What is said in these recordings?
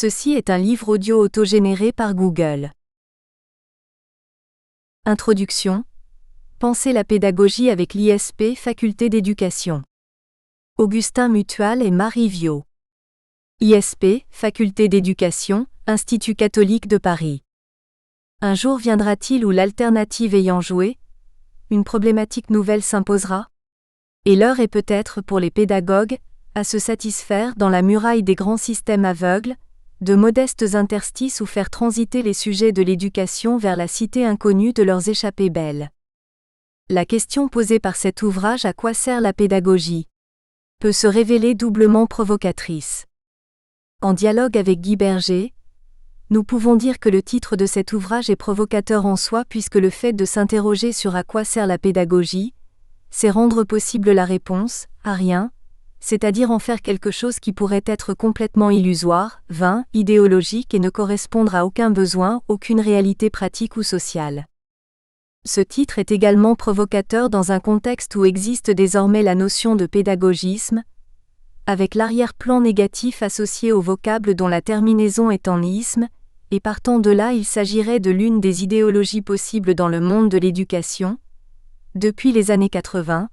Ceci est un livre audio autogénéré par Google. Introduction. Pensez la pédagogie avec l'ISP Faculté d'éducation. Augustin Mutual et Marie Viau. ISP, Faculté d'éducation, Institut catholique de Paris. Un jour viendra-t-il où l'alternative ayant joué, une problématique nouvelle s'imposera? Et l'heure est peut-être pour les pédagogues, à se satisfaire dans la muraille des grands systèmes aveugles, de modestes interstices où faire transiter les sujets de l'éducation vers la cité inconnue de leurs échappées belles. La question posée par cet ouvrage « À quoi sert la pédagogie ?» peut se révéler doublement provocatrice. En dialogue avec Guy Berger, nous pouvons dire que le titre de cet ouvrage est provocateur en soi puisque le fait de s'interroger sur à quoi sert la pédagogie, c'est rendre possible la réponse, à rien, c'est-à-dire en faire quelque chose qui pourrait être complètement illusoire, vain, idéologique et ne correspondre à aucun besoin, aucune réalité pratique ou sociale. Ce titre est également provocateur dans un contexte où existe désormais la notion de pédagogisme, avec l'arrière-plan négatif associé au vocable dont la terminaison est en isme, et partant de là il s'agirait de l'une des idéologies possibles dans le monde de l'éducation. Depuis les années 80,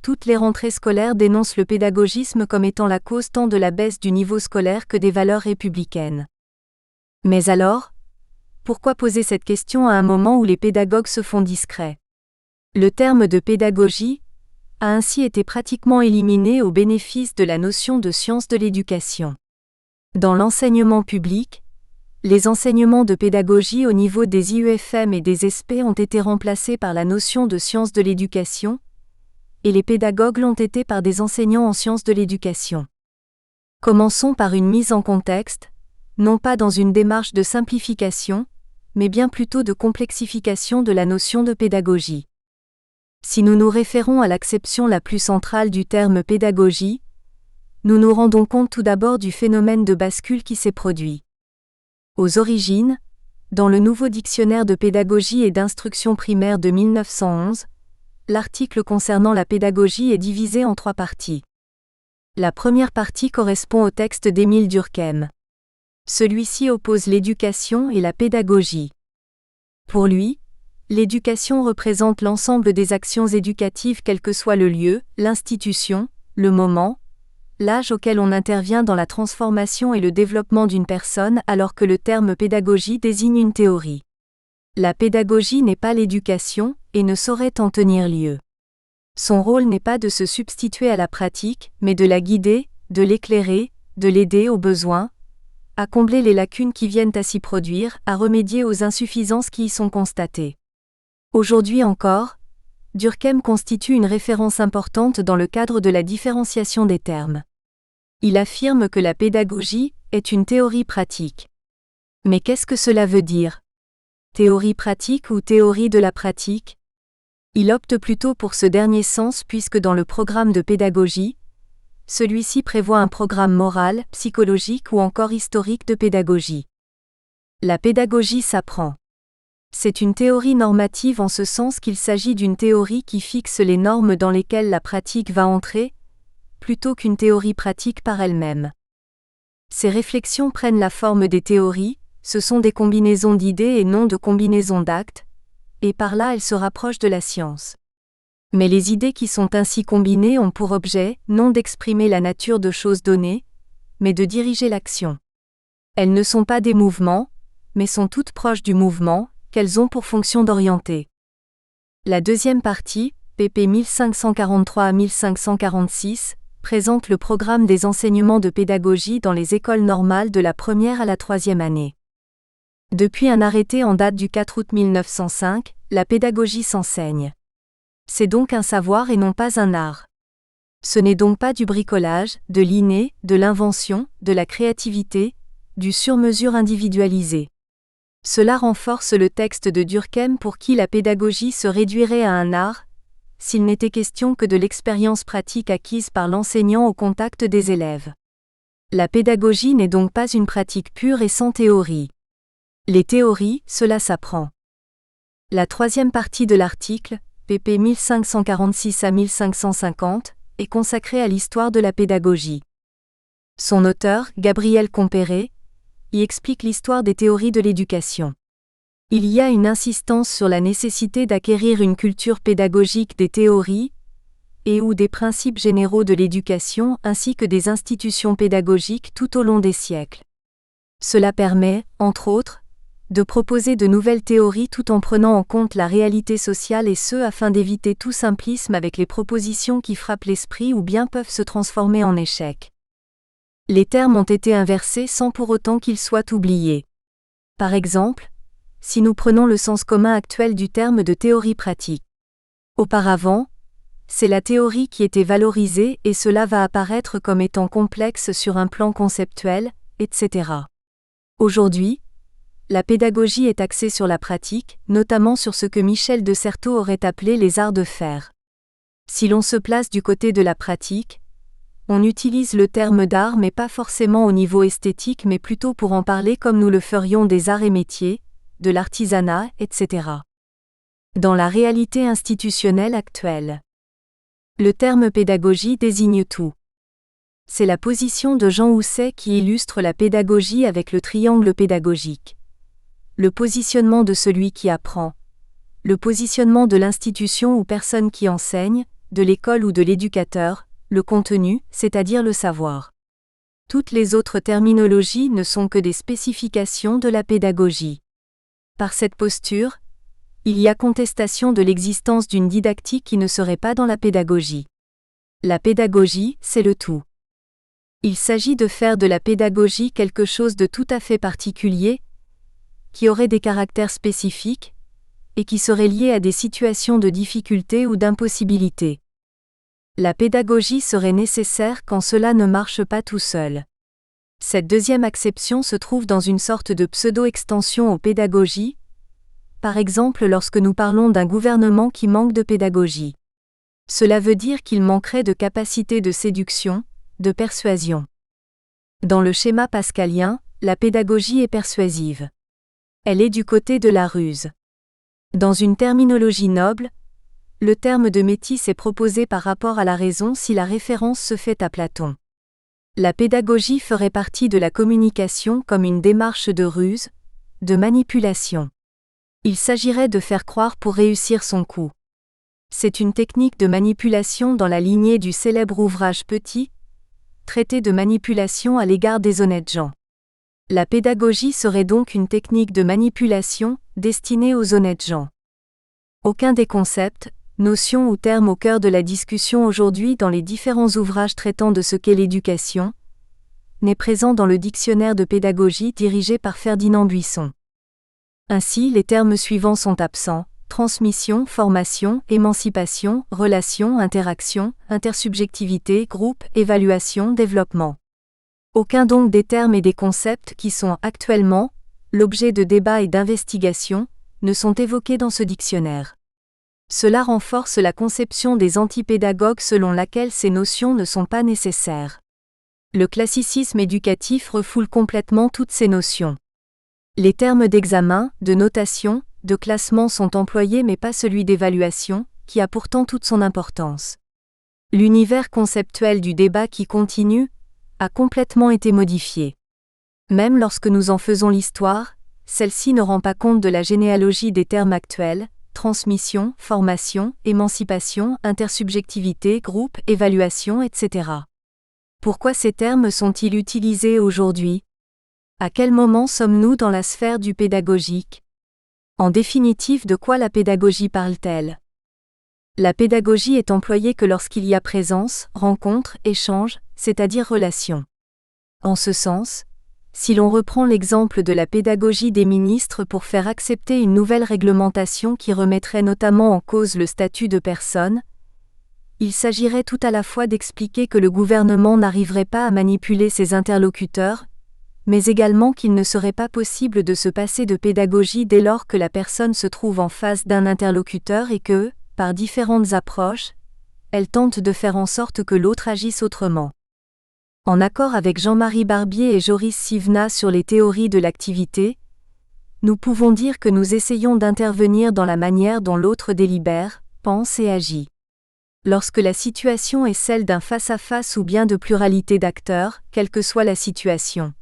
toutes les rentrées scolaires dénoncent le pédagogisme comme étant la cause tant de la baisse du niveau scolaire que des valeurs républicaines. Mais alors, pourquoi poser cette question à un moment où les pédagogues se font discrets? Le terme de pédagogie a ainsi été pratiquement éliminé au bénéfice de la notion de science de l'éducation. Dans l'enseignement public, les enseignements de pédagogie au niveau des IEFM et des SP ont été remplacés par la notion de science de l'éducation, et les pédagogues l'ont été par des enseignants en sciences de l'éducation. Commençons par une mise en contexte, non pas dans une démarche de simplification, mais bien plutôt de complexification de la notion de pédagogie. Si nous nous référons à l'acception la plus centrale du terme pédagogie, nous nous rendons compte tout d'abord du phénomène de bascule qui s'est produit. Aux origines, dans le nouveau dictionnaire de pédagogie et d'instruction primaire de 1911, l'article concernant la pédagogie est divisé en 3 parties. La première partie correspond au texte d'Émile Durkheim. Celui-ci oppose l'éducation et la pédagogie. Pour lui, l'éducation représente l'ensemble des actions éducatives quel que soit le lieu, l'institution, le moment, l'âge auquel on intervient dans la transformation et le développement d'une personne alors que le terme pédagogie désigne une théorie. La pédagogie n'est pas l'éducation, et ne saurait en tenir lieu. Son rôle n'est pas de se substituer à la pratique, mais de la guider, de l'éclairer, de l'aider aux besoins, à combler les lacunes qui viennent à s'y produire, à remédier aux insuffisances qui y sont constatées. Aujourd'hui encore, Durkheim constitue une référence importante dans le cadre de la différenciation des termes. Il affirme que la pédagogie est une théorie pratique. Mais qu'est-ce que cela veut dire? Théorie pratique ou théorie de la pratique? Il opte plutôt pour ce dernier sens puisque dans le programme de pédagogie, celui-ci prévoit un programme moral, psychologique ou encore historique de pédagogie. La pédagogie s'apprend. C'est une théorie normative en ce sens qu'il s'agit d'une théorie qui fixe les normes dans lesquelles la pratique va entrer, plutôt qu'une théorie pratique par elle-même. Ces réflexions prennent la forme des théories, ce sont des combinaisons d'idées et non de combinaisons d'actes, et par là elles se rapprochent de la science. Mais les idées qui sont ainsi combinées ont pour objet, non d'exprimer la nature de choses données, mais de diriger l'action. Elles ne sont pas des mouvements, mais sont toutes proches du mouvement, qu'elles ont pour fonction d'orienter. La deuxième partie, pp 1543 à 1546, présente le programme des enseignements de pédagogie dans les écoles normales de la première à la 3e année. Depuis un arrêté en date du 4 août 1905, la pédagogie s'enseigne. C'est donc un savoir et non pas un art. Ce n'est donc pas du bricolage, de l'inné, de l'invention, de la créativité, du sur-mesure individualisé. Cela renforce le texte de Durkheim pour qui la pédagogie se réduirait à un art, s'il n'était question que de l'expérience pratique acquise par l'enseignant au contact des élèves. La pédagogie n'est donc pas une pratique pure et sans théorie. Les théories, cela s'apprend. La 3e partie de l'article, pp 1546 à 1550, est consacrée à l'histoire de la pédagogie. Son auteur, Gabriel Compéré, y explique l'histoire des théories de l'éducation. Il y a une insistance sur la nécessité d'acquérir une culture pédagogique des théories et ou des principes généraux de l'éducation ainsi que des institutions pédagogiques tout au long des siècles. Cela permet, entre autres, de proposer de nouvelles théories tout en prenant en compte la réalité sociale et ce afin d'éviter tout simplisme avec les propositions qui frappent l'esprit ou bien peuvent se transformer en échec. Les termes ont été inversés sans pour autant qu'ils soient oubliés. Par exemple, si nous prenons le sens commun actuel du terme de théorie pratique. Auparavant, c'est la théorie qui était valorisée et cela va apparaître comme étant complexe sur un plan conceptuel, etc. Aujourd'hui, la pédagogie est axée sur la pratique, notamment sur ce que Michel de Certeau aurait appelé les arts de faire. Si l'on se place du côté de la pratique, on utilise le terme d'art mais pas forcément au niveau esthétique mais plutôt pour en parler comme nous le ferions des arts et métiers, de l'artisanat, etc. Dans la réalité institutionnelle actuelle, le terme pédagogie désigne tout. C'est la position de Jean Housset qui illustre la pédagogie avec le triangle pédagogique. Le positionnement de celui qui apprend, le positionnement de l'institution ou personne qui enseigne, de l'école ou de l'éducateur, le contenu, c'est-à-dire le savoir. Toutes les autres terminologies ne sont que des spécifications de la pédagogie. Par cette posture, il y a contestation de l'existence d'une didactique qui ne serait pas dans la pédagogie. La pédagogie, c'est le tout. Il s'agit de faire de la pédagogie quelque chose de tout à fait particulier, qui aurait des caractères spécifiques, et qui serait lié à des situations de difficulté ou d'impossibilité. La pédagogie serait nécessaire quand cela ne marche pas tout seul. Cette deuxième acception se trouve dans une sorte de pseudo-extension aux pédagogies, par exemple lorsque nous parlons d'un gouvernement qui manque de pédagogie. Cela veut dire qu'il manquerait de capacité de séduction, de persuasion. Dans le schéma pascalien, la pédagogie est persuasive. Elle est du côté de la ruse. Dans une terminologie noble, le terme de métis est proposé par rapport à la raison si la référence se fait à Platon. La pédagogie ferait partie de la communication comme une démarche de ruse, de manipulation. Il s'agirait de faire croire pour réussir son coup. C'est une technique de manipulation dans la lignée du célèbre ouvrage Petit, traité de manipulation à l'égard des honnêtes gens. La pédagogie serait donc une technique de manipulation, destinée aux honnêtes gens. Aucun des concepts, notions ou termes au cœur de la discussion aujourd'hui dans les différents ouvrages traitant de ce qu'est l'éducation, n'est présent dans le dictionnaire de pédagogie dirigé par Ferdinand Buisson. Ainsi, les termes suivants sont absents: transmission, formation, émancipation, relation, interaction, intersubjectivité, groupe, évaluation, développement. Aucun donc des termes et des concepts qui sont actuellement l'objet de débats et d'investigations ne sont évoqués dans ce dictionnaire. Cela renforce la conception des antipédagogues selon laquelle ces notions ne sont pas nécessaires. Le classicisme éducatif refoule complètement toutes ces notions. Les termes d'examen, de notation, de classement sont employés mais pas celui d'évaluation, qui a pourtant toute son importance. L'univers conceptuel du débat qui continue a complètement été modifié. Même lorsque nous en faisons l'histoire, celle-ci ne rend pas compte de la généalogie des termes actuels: transmission, formation, émancipation, intersubjectivité, groupe, évaluation, etc. Pourquoi ces termes sont-ils utilisés aujourd'hui? À quel moment sommes-nous dans la sphère du pédagogique? En définitive, de quoi la pédagogie parle-t-elle? La pédagogie est employée que lorsqu'il y a présence, rencontre, échange, c'est-à-dire relation. En ce sens, si l'on reprend l'exemple de la pédagogie des ministres pour faire accepter une nouvelle réglementation qui remettrait notamment en cause le statut de personne, il s'agirait tout à la fois d'expliquer que le gouvernement n'arriverait pas à manipuler ses interlocuteurs, mais également qu'il ne serait pas possible de se passer de pédagogie dès lors que la personne se trouve en face d'un interlocuteur et que, par différentes approches, elle tente de faire en sorte que l'autre agisse autrement. En accord avec Jean-Marie Barbier et Joris Sivna sur les théories de l'activité, nous pouvons dire que nous essayons d'intervenir dans la manière dont l'autre délibère, pense et agit. Lorsque la situation est celle d'un face-à-face ou bien de pluralité d'acteurs, quelle que soit la situation,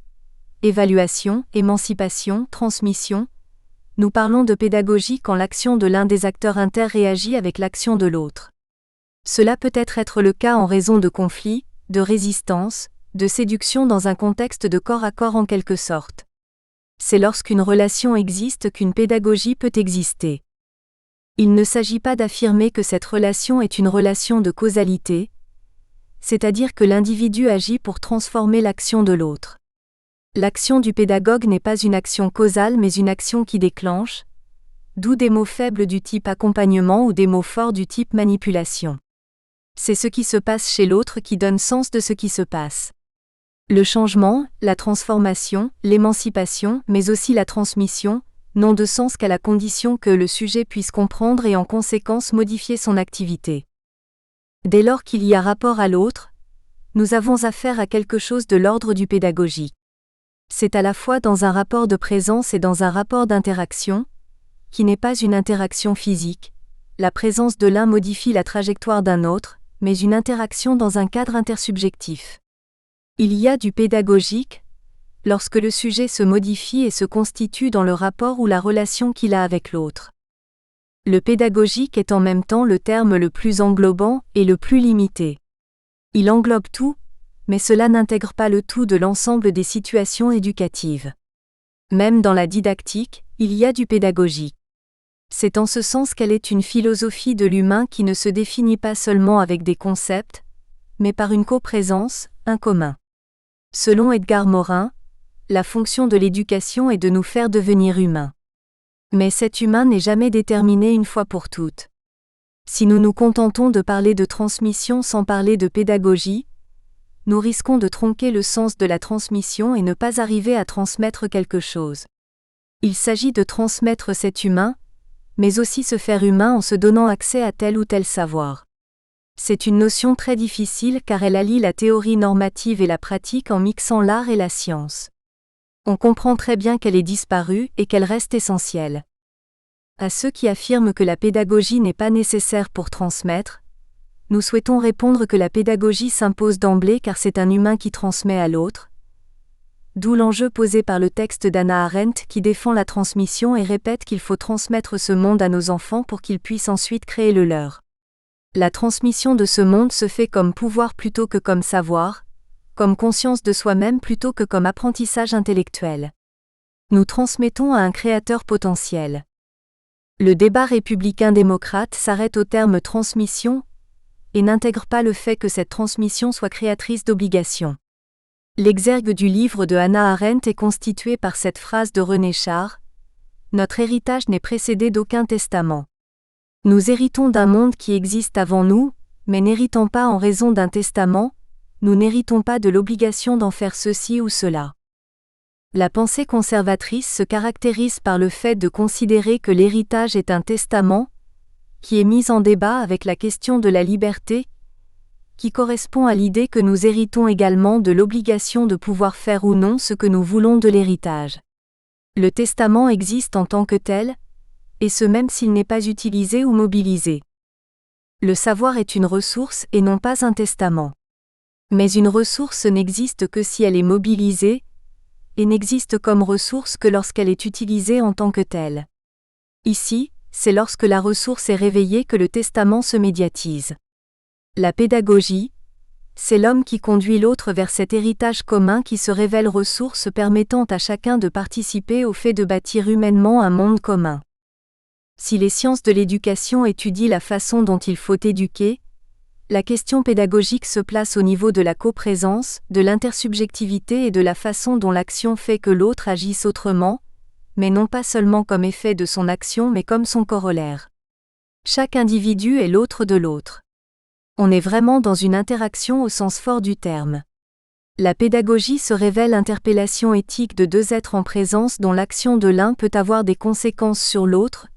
évaluation, émancipation, transmission. Nous parlons de pédagogie quand l'action de l'un des acteurs interréagit avec l'action de l'autre. Cela peut être le cas en raison de conflits, de résistance, de séduction dans un contexte de corps à corps en quelque sorte. C'est lorsqu'une relation existe qu'une pédagogie peut exister. Il ne s'agit pas d'affirmer que cette relation est une relation de causalité, c'est-à-dire que l'individu agit pour transformer l'action de l'autre. L'action du pédagogue n'est pas une action causale mais une action qui déclenche, d'où des mots faibles du type accompagnement ou des mots forts du type manipulation. C'est ce qui se passe chez l'autre qui donne sens de ce qui se passe. Le changement, la transformation, l'émancipation, mais aussi la transmission, n'ont de sens qu'à la condition que le sujet puisse comprendre et en conséquence modifier son activité. Dès lors qu'il y a rapport à l'autre, nous avons affaire à quelque chose de l'ordre du pédagogique. C'est à la fois dans un rapport de présence et dans un rapport d'interaction, qui n'est pas une interaction physique. La présence de l'un modifie la trajectoire d'un autre, mais une interaction dans un cadre intersubjectif. Il y a du pédagogique, lorsque le sujet se modifie et se constitue dans le rapport ou la relation qu'il a avec l'autre. Le pédagogique est en même temps le terme le plus englobant et le plus limité. Il englobe tout, mais cela n'intègre pas le tout de l'ensemble des situations éducatives. Même dans la didactique, il y a du pédagogique. C'est en ce sens qu'elle est une philosophie de l'humain qui ne se définit pas seulement avec des concepts, mais par une coprésence, un commun. Selon Edgar Morin, la fonction de l'éducation est de nous faire devenir humains. Mais cet humain n'est jamais déterminé une fois pour toutes. Si nous nous contentons de parler de transmission sans parler de pédagogie, nous risquons de tronquer le sens de la transmission et ne pas arriver à transmettre quelque chose. Il s'agit de transmettre cet humain, mais aussi se faire humain en se donnant accès à tel ou tel savoir. C'est une notion très difficile car elle allie la théorie normative et la pratique en mixant l'art et la science. On comprend très bien qu'elle est disparue et qu'elle reste essentielle. À ceux qui affirment que la pédagogie n'est pas nécessaire pour transmettre, nous souhaitons répondre que la pédagogie s'impose d'emblée car c'est un humain qui transmet à l'autre. D'où l'enjeu posé par le texte d'Hannah Arendt qui défend la transmission et répète qu'il faut transmettre ce monde à nos enfants pour qu'ils puissent ensuite créer le leur. La transmission de ce monde se fait comme pouvoir plutôt que comme savoir, comme conscience de soi-même plutôt que comme apprentissage intellectuel. Nous transmettons à un créateur potentiel. Le débat républicain-démocrate s'arrête au terme transmission et n'intègre pas le fait que cette transmission soit créatrice d'obligations. L'exergue du livre de Hannah Arendt est constitué par cette phrase de René Char : « Notre héritage n'est précédé d'aucun testament. Nous héritons d'un monde qui existe avant nous, mais n'héritons pas en raison d'un testament, nous n'héritons pas de l'obligation d'en faire ceci ou cela. » La pensée conservatrice se caractérise par le fait de considérer que l'héritage est un testament, qui est mis en débat avec la question de la liberté, qui correspond à l'idée que nous héritons également de l'obligation de pouvoir faire ou non ce que nous voulons de l'héritage. Le testament existe en tant que tel, et ce même s'il n'est pas utilisé ou mobilisé. Le savoir est une ressource et non pas un testament. Mais une ressource n'existe que si elle est mobilisée, et n'existe comme ressource que lorsqu'elle est utilisée en tant que telle. Ici, c'est lorsque la ressource est réveillée que le testament se médiatise. La pédagogie, c'est l'homme qui conduit l'autre vers cet héritage commun qui se révèle ressource permettant à chacun de participer au fait de bâtir humainement un monde commun. Si les sciences de l'éducation étudient la façon dont il faut éduquer, la question pédagogique se place au niveau de la coprésence, de l'intersubjectivité et de la façon dont l'action fait que l'autre agisse autrement, mais non pas seulement comme effet de son action mais comme son corollaire. Chaque individu est l'autre de l'autre. On est vraiment dans une interaction au sens fort du terme. La pédagogie se révèle interpellation éthique de deux êtres en présence dont l'action de l'un peut avoir des conséquences sur l'autre,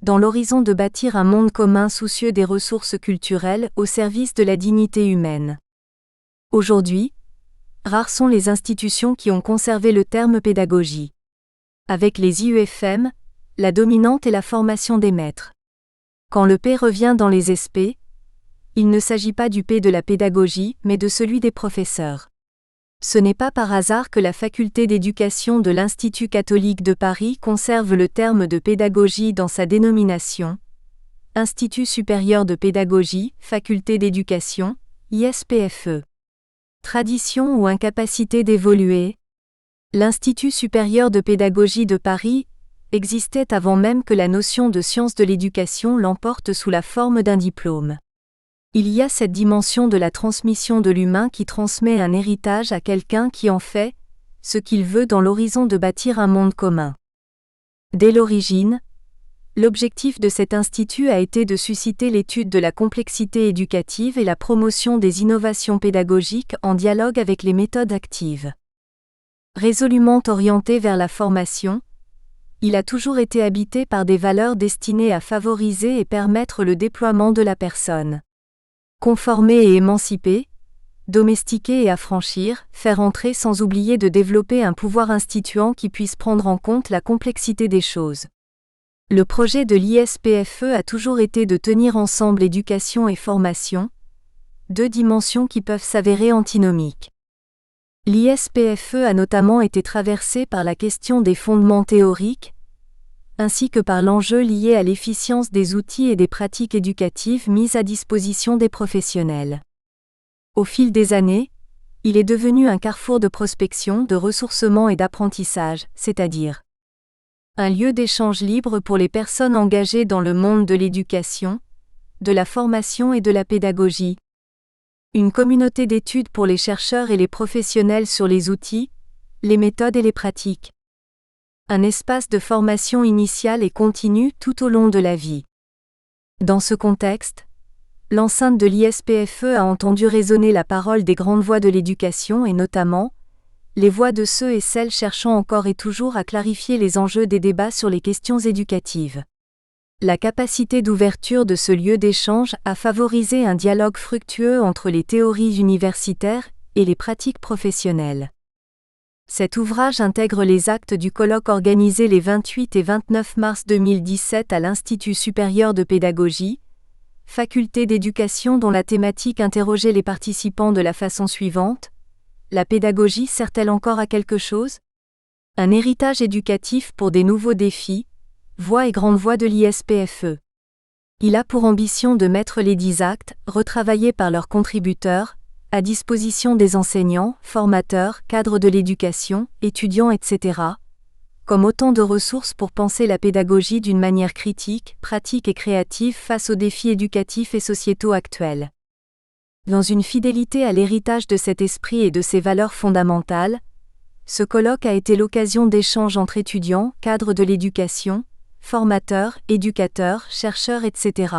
dans l'horizon de bâtir un monde commun soucieux des ressources culturelles au service de la dignité humaine. Aujourd'hui, rares sont les institutions qui ont conservé le terme pédagogie. Avec les IUFM, la dominante est la formation des maîtres. Quand le P revient dans les SP, il ne s'agit pas du P de la pédagogie, mais de celui des professeurs. Ce n'est pas par hasard que la faculté d'éducation de l'Institut catholique de Paris conserve le terme de pédagogie dans sa dénomination. Institut supérieur de pédagogie, faculté d'éducation, ISPFE. Tradition ou incapacité d'évoluer. L'Institut supérieur de pédagogie de Paris existait avant même que la notion de science de l'éducation l'emporte sous la forme d'un diplôme. Il y a cette dimension de la transmission de l'humain qui transmet un héritage à quelqu'un qui en fait ce qu'il veut dans l'horizon de bâtir un monde commun. Dès l'origine, l'objectif de cet institut a été de susciter l'étude de la complexité éducative et la promotion des innovations pédagogiques en dialogue avec les méthodes actives. Résolument orienté vers la formation, il a toujours été habité par des valeurs destinées à favoriser et permettre le déploiement de la personne. Conformer et émanciper, domestiquer et affranchir, faire entrer sans oublier de développer un pouvoir instituant qui puisse prendre en compte la complexité des choses. Le projet de l'ISPFE a toujours été de tenir ensemble éducation et formation, deux dimensions qui peuvent s'avérer antinomiques. L'ISPFE a notamment été traversé par la question des fondements théoriques, ainsi que par l'enjeu lié à l'efficience des outils et des pratiques éducatives mises à disposition des professionnels. Au fil des années, il est devenu un carrefour de prospection, de ressourcement et d'apprentissage, c'est-à-dire un lieu d'échange libre pour les personnes engagées dans le monde de l'éducation, de la formation et de la pédagogie. Une communauté d'études pour les chercheurs et les professionnels sur les outils, les méthodes et les pratiques. Un espace de formation initiale et continue tout au long de la vie. Dans ce contexte, l'enceinte de l'ISPFE a entendu résonner la parole des grandes voix de l'éducation et notamment, les voix de ceux et celles cherchant encore et toujours à clarifier les enjeux des débats sur les questions éducatives. La capacité d'ouverture de ce lieu d'échange a favorisé un dialogue fructueux entre les théories universitaires et les pratiques professionnelles. Cet ouvrage intègre les actes du colloque organisé les 28 et 29 mars 2017 à l'Institut supérieur de pédagogie, faculté d'éducation dont la thématique interrogeait les participants de la façon suivante: la pédagogie sert-elle encore à quelque chose? Un héritage éducatif pour des nouveaux défis, voix et grandes voix de l'ISPFE. Il a pour ambition de mettre les 10 actes, retravaillés par leurs contributeurs, à disposition des enseignants, formateurs, cadres de l'éducation, étudiants, etc., comme autant de ressources pour penser la pédagogie d'une manière critique, pratique et créative face aux défis éducatifs et sociétaux actuels. Dans une fidélité à l'héritage de cet esprit et de ses valeurs fondamentales, ce colloque a été l'occasion d'échanges entre étudiants, cadres de l'éducation, formateurs, éducateurs, chercheurs, etc.,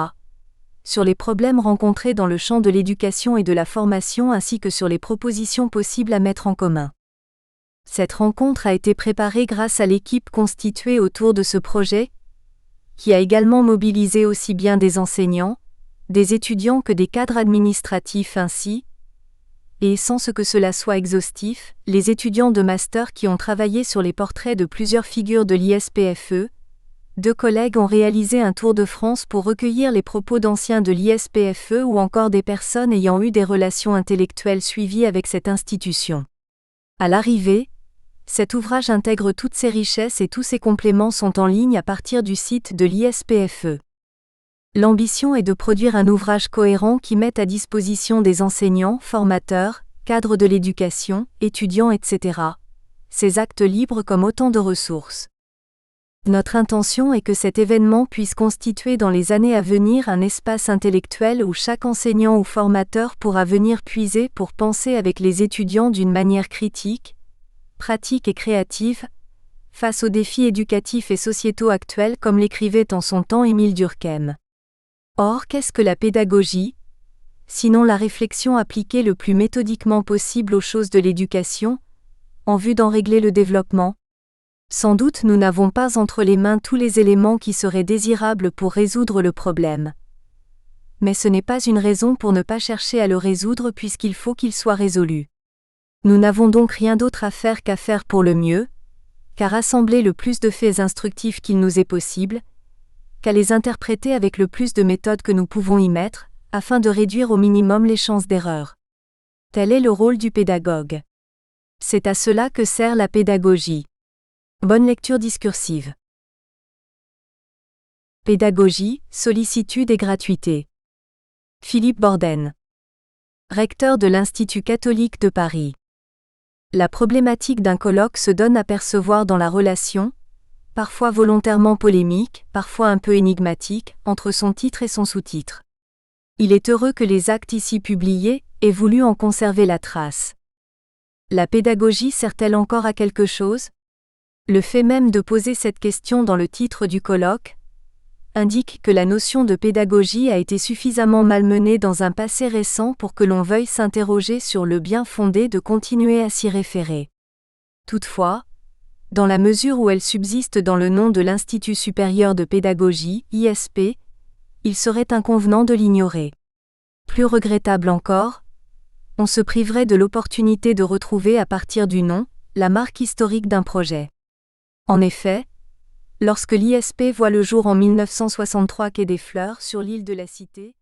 sur les problèmes rencontrés dans le champ de l'éducation et de la formation ainsi que sur les propositions possibles à mettre en commun. Cette rencontre a été préparée grâce à l'équipe constituée autour de ce projet, qui a également mobilisé aussi bien des enseignants, des étudiants que des cadres administratifs ainsi, et sans ce que cela soit exhaustif, les étudiants de master qui ont travaillé sur les portraits de plusieurs figures de l'ISPFE. 2 collègues ont réalisé un tour de France pour recueillir les propos d'anciens de l'ISPFE ou encore des personnes ayant eu des relations intellectuelles suivies avec cette institution. À l'arrivée, cet ouvrage intègre toutes ces richesses et tous ses compléments sont en ligne à partir du site de l'ISPFE. L'ambition est de produire un ouvrage cohérent qui mette à disposition des enseignants, formateurs, cadres de l'éducation, étudiants, etc., ces actes libres comme autant de ressources. Notre intention est que cet événement puisse constituer dans les années à venir un espace intellectuel où chaque enseignant ou formateur pourra venir puiser pour penser avec les étudiants d'une manière critique, pratique et créative, face aux défis éducatifs et sociétaux actuels comme l'écrivait en son temps Émile Durkheim. Or, qu'est-ce que la pédagogie? Sinon la réflexion appliquée le plus méthodiquement possible aux choses de l'éducation, en vue d'en régler le développement. Sans doute nous n'avons pas entre les mains tous les éléments qui seraient désirables pour résoudre le problème. Mais ce n'est pas une raison pour ne pas chercher à le résoudre puisqu'il faut qu'il soit résolu. Nous n'avons donc rien d'autre à faire qu'à faire pour le mieux, qu'à rassembler le plus de faits instructifs qu'il nous est possible, qu'à les interpréter avec le plus de méthodes que nous pouvons y mettre, afin de réduire au minimum les chances d'erreur. Tel est le rôle du pédagogue. C'est à cela que sert la pédagogie. Bonne lecture discursive. Pédagogie, sollicitude et gratuité. Philippe Borden. Recteur de l'Institut catholique de Paris. La problématique d'un colloque se donne à percevoir dans la relation, parfois volontairement polémique, parfois un peu énigmatique, entre son titre et son sous-titre. Il est heureux que les actes ici publiés aient voulu en conserver la trace. La pédagogie sert-elle encore à quelque chose ? Le fait même de poser cette question dans le titre du colloque indique que la notion de pédagogie a été suffisamment malmenée dans un passé récent pour que l'on veuille s'interroger sur le bien fondé de continuer à s'y référer. Toutefois, dans la mesure où elle subsiste dans le nom de l'Institut supérieur de pédagogie, ISP, il serait inconvenant de l'ignorer. Plus regrettable encore, on se priverait de l'opportunité de retrouver à partir du nom, la marque historique d'un projet. En effet, lorsque l'ISP voit le jour en 1963 quai des Fleurs sur l'île de la Cité.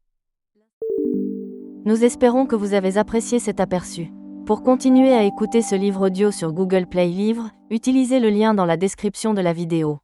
Nous espérons que vous avez apprécié cet aperçu. Pour continuer à écouter ce livre audio sur Google Play Livres, utilisez le lien dans la description de la vidéo.